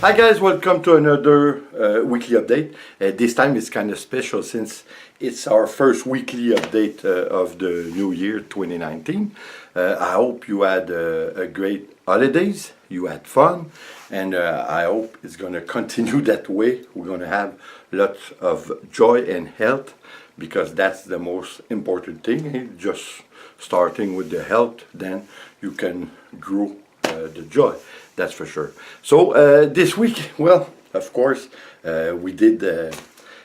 Hi guys, welcome to another weekly update. This time it's kind of special since it's our first weekly update of the new year 2019. I hope you had a great holidays, you had fun, and I hope it's going to continue that way. We're going to have lots of joy and health because that's the most important thing. Just starting with the health, then you can grow the joy, that's for sure. So this week, well, of course, we did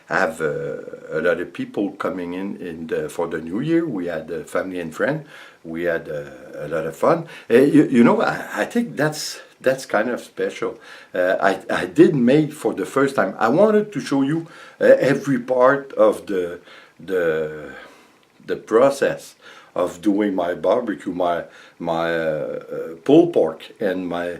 have a lot of people coming for the new year. We had family and friends. We had a lot of fun. I think that's kind of special. I did make for the first time. I wanted to show you every part of the process of doing my barbecue, my pulled pork and my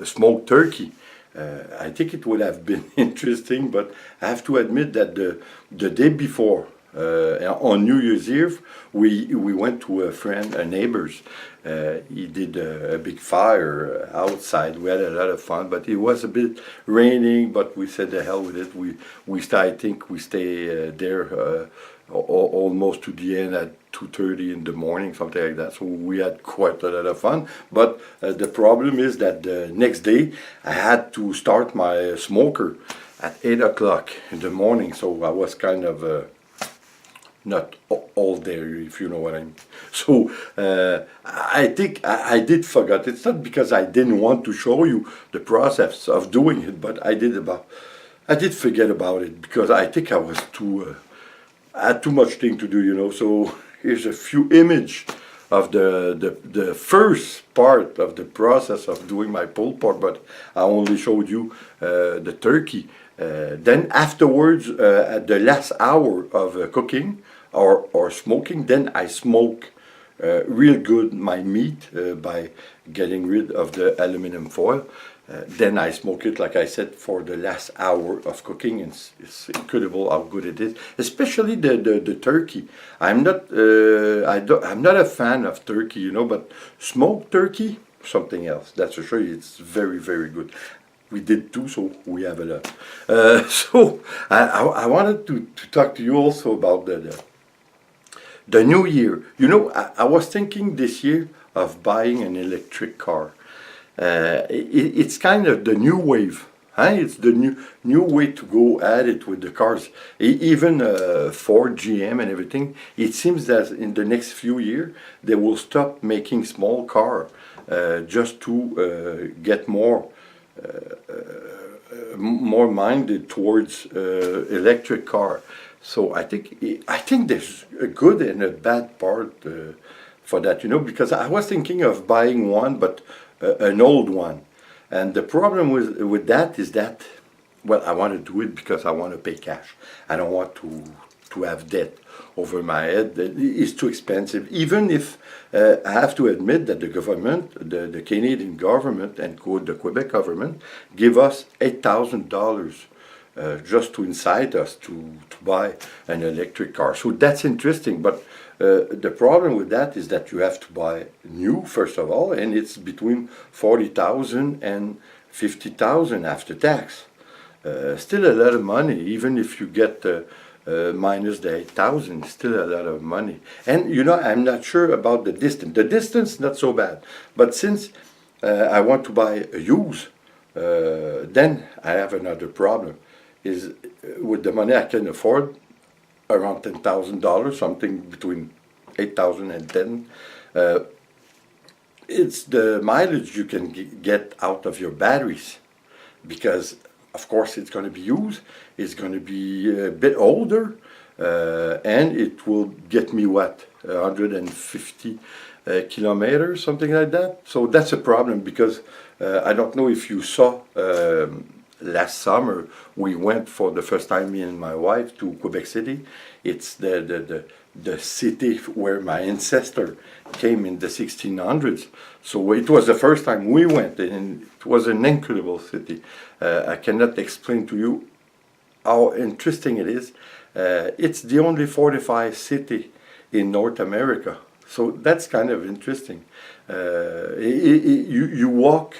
smoked turkey. I think it would have been interesting, but I have to admit that the day before, on New Year's Eve, we went to a neighbor's. He did a big fire outside. We had a lot of fun, but it was a bit raining. But we said the hell with it. I think we stay there almost to the end at 2:30 in the morning, something like that. So we had quite a lot of fun. But the problem is that the next day I had to start my smoker at 8 o'clock in the morning. So I was kind of not all there, if you know what I mean. So I think I did forget. It's not because I didn't want to show you the process of doing it, but I did forget about it because I think I was I had too much thing to do. So here's a few image of the first part of the process of doing my pulled pork, but I only showed you the turkey. Then afterwards, at the last hour of cooking or smoking, then I smoke real good my meat by getting rid of the aluminum foil. Then I smoke it, like I said, for the last hour of cooking. It's incredible how good it is, especially the turkey. I'm not a fan of turkey, but smoked turkey, something else. That's for sure. It's very, very good. We did too, so we have a lot. So I wanted to talk to you also about the new year. I was thinking this year of buying an electric car. It's kind of the new wave. It's the new way to go at it with the cars. Even Ford, GM and everything, it seems that in the next few years they will stop making small car just to get more minded towards electric car. So I think there's a good and a bad part for that, because I was thinking of buying one, but an old one. And the problem with that is that, well, I want to do it because I want to pay cash. I don't want to have debt over my head. It's too expensive. Even if I have to admit that the government, the Canadian government and the Quebec government give us $8,000 just to incite us to buy an electric car. So that's interesting, but the problem with that is that you have to buy new, first of all, and it's between 40,000 and 50,000 after tax. Still a lot of money, even if you get minus the 8,000, still a lot of money. And I'm not sure about the distance. The distance, not so bad. But since I want to buy a used, then I have another problem. Is with the money I can afford, around $10,000, something between 8,000 and 10. It's the mileage you can get out of your batteries, because of course it's going to be used, it's going to be a bit older, and it will get me 150 kilometers, something like that. So that's a problem, because I don't know if you saw. Last summer, we went for the first time, me and my wife, to Quebec City. It's the city where my ancestor came in the 1600s. So it was the first time we went, and it was an incredible city. I cannot explain to you how interesting it is. It's the only fortified city in North America. So that's kind of interesting. You walk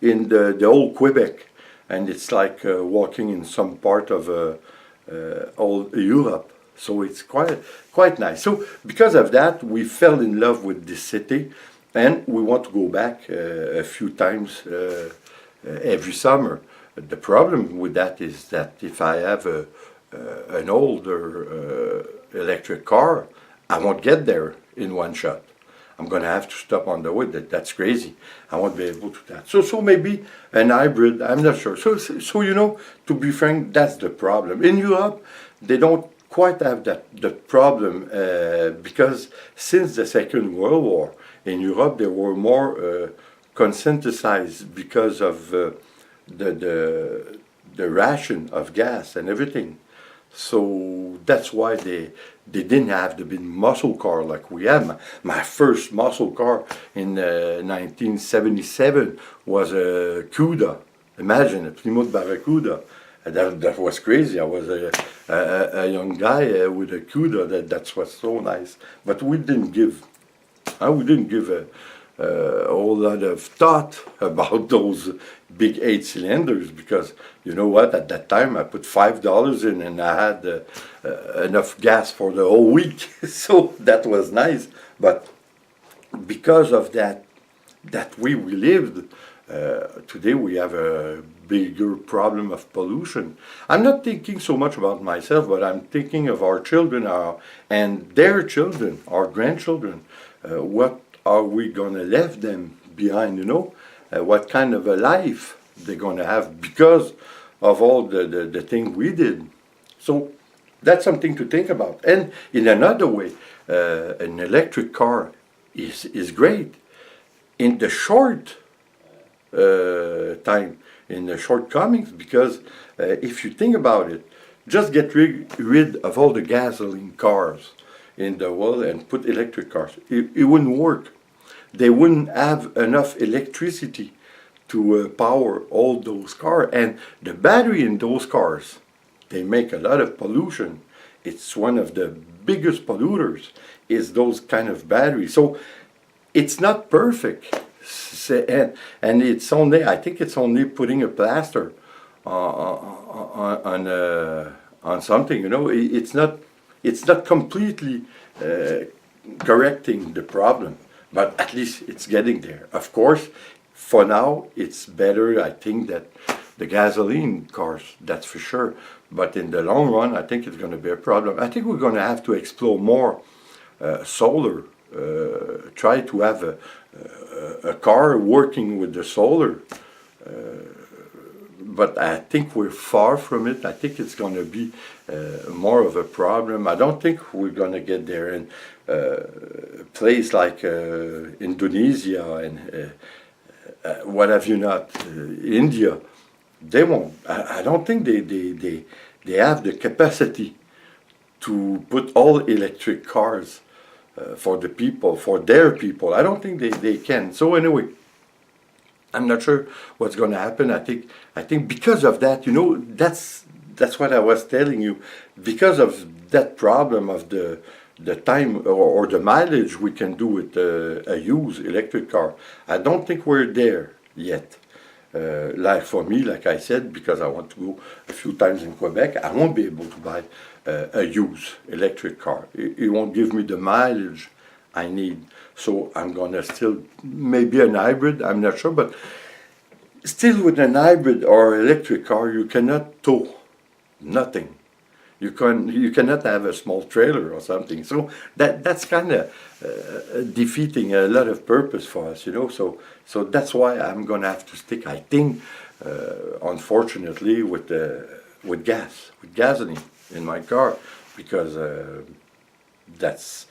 in the old Quebec, and it's like walking in some part of old Europe. So it's quite nice. So because of that, we fell in love with this city, and we want to go back a few times every summer. The problem with that is that if I have an older electric car, I won't get there in one shot. I'm going to have to stop on the way. That's crazy. I won't be able to do that. So maybe an hybrid. I'm not sure. So you know, to be frank, that's the problem. In Europe, they don't quite have that problem because since the Second World War in Europe, they were more conscientized because of the ration of gas and everything. So that's why they didn't have the big muscle car like we have. My first muscle car in 1977 was a Cuda. Imagine a Plymouth Barracuda. That was crazy. I was a young guy with a Cuda. That was so nice. But we didn't give a whole lot of thought about those big 8 cylinders, because you know what, at that time I put $5 in and I had enough gas for the whole week. So that was nice. But because of that way we lived, today we have a bigger problem of pollution. I'm not thinking so much about myself, but I'm thinking of our children and their children, our grandchildren. What are we going to leave them behind, you know? What kind of a life they're going to have because of all the thing we did. So that's something to think about. And in another way, an electric car is great in the short time, in the shortcomings, because if you think about it, just get rid of all the gasoline cars in the world and put electric cars. It wouldn't work. They wouldn't have enough electricity to power all those cars. And the battery in those cars, they make a lot of pollution. It's one of the biggest polluters, is those kind of batteries. So it's not perfect. And it's only, I think it's only putting a plaster on something, you know. It's not completely correcting the problem. But at least it's getting there. Of course, for now, it's better, I think, that the gasoline cars, that's for sure. But in the long run, I think it's going to be a problem. I think we're going to have to explore more solar, try to have a car working with the solar. But I think we're far from it. I think it's going to be more of a problem. I don't think we're going to get there. And place like Indonesia and what have you not, India, they won't. I don't think they have the capacity to put all electric cars for the people, for their people. I don't think they can. So anyway, I'm not sure what's going to happen. I think because of that, you know, that's what I was telling you. Because of that problem of the time or the mileage we can do with a used electric car, I don't think we're there yet. Like for me, like I said, because I want to go a few times in Quebec, I won't be able to buy a used electric car. It won't give me the mileage I need. So I'm gonna still, maybe an hybrid, I'm not sure, but still with an hybrid or electric car, you cannot tow nothing. You cannot have a small trailer or something. So that's kind of defeating a lot of purpose for us, you know. So that's why I'm gonna have to stick, I think, unfortunately, with gasoline in my car, because that's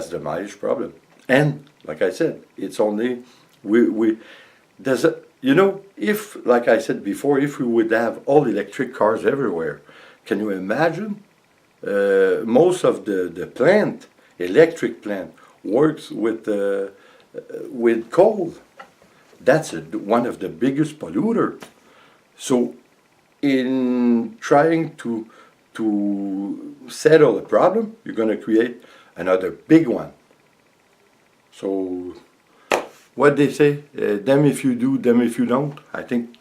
the mileage problem. And like I said, it's only there's a, you know, if, like I said before, if we would have all electric cars everywhere, can you imagine? Most of the electric plant, works with coal. That's one of the biggest polluter. So, in trying to settle a problem, you're going to create another big one. So, what they say, them if you do, them if you don't. I think,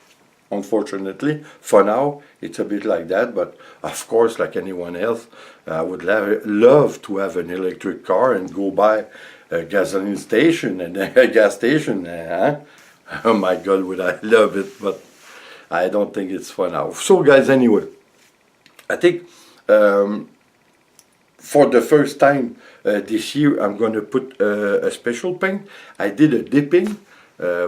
unfortunately, for now, it's a bit like that. But of course, like anyone else, I would love to have an electric car and go by a gasoline station and a gas station. Oh my God, would I love it? But I don't think it's for now. So, guys, anyway, I think for the first time this year, I'm going to put a special paint. I did a dipping,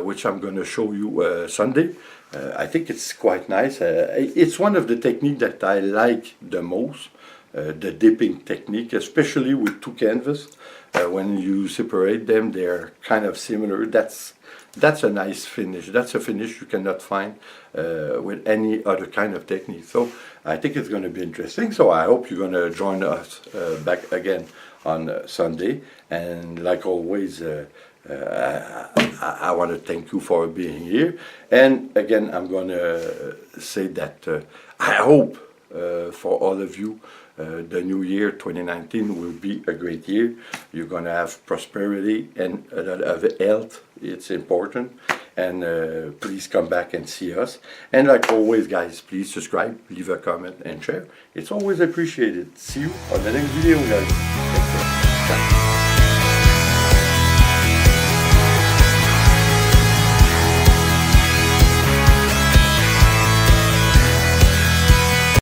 which I'm going to show you Sunday. I think it's quite nice. It's one of the techniques that I like the most, the dipping technique, especially with two canvas. When you separate them, they're kind of similar. That's a nice finish. That's a finish you cannot find with any other kind of technique. So I think it's going to be interesting. So I hope you're going to join us back again on Sunday. And like always, I want to thank you for being here. And again, I'm going to say that I hope for all of you, the new year 2019 will be a great year. You're going to have prosperity and a lot of health. It's important. And please come back and see us. And like always, guys, please subscribe, leave a comment, and share. It's always appreciated. See you on the next video, guys. Take care. Bye.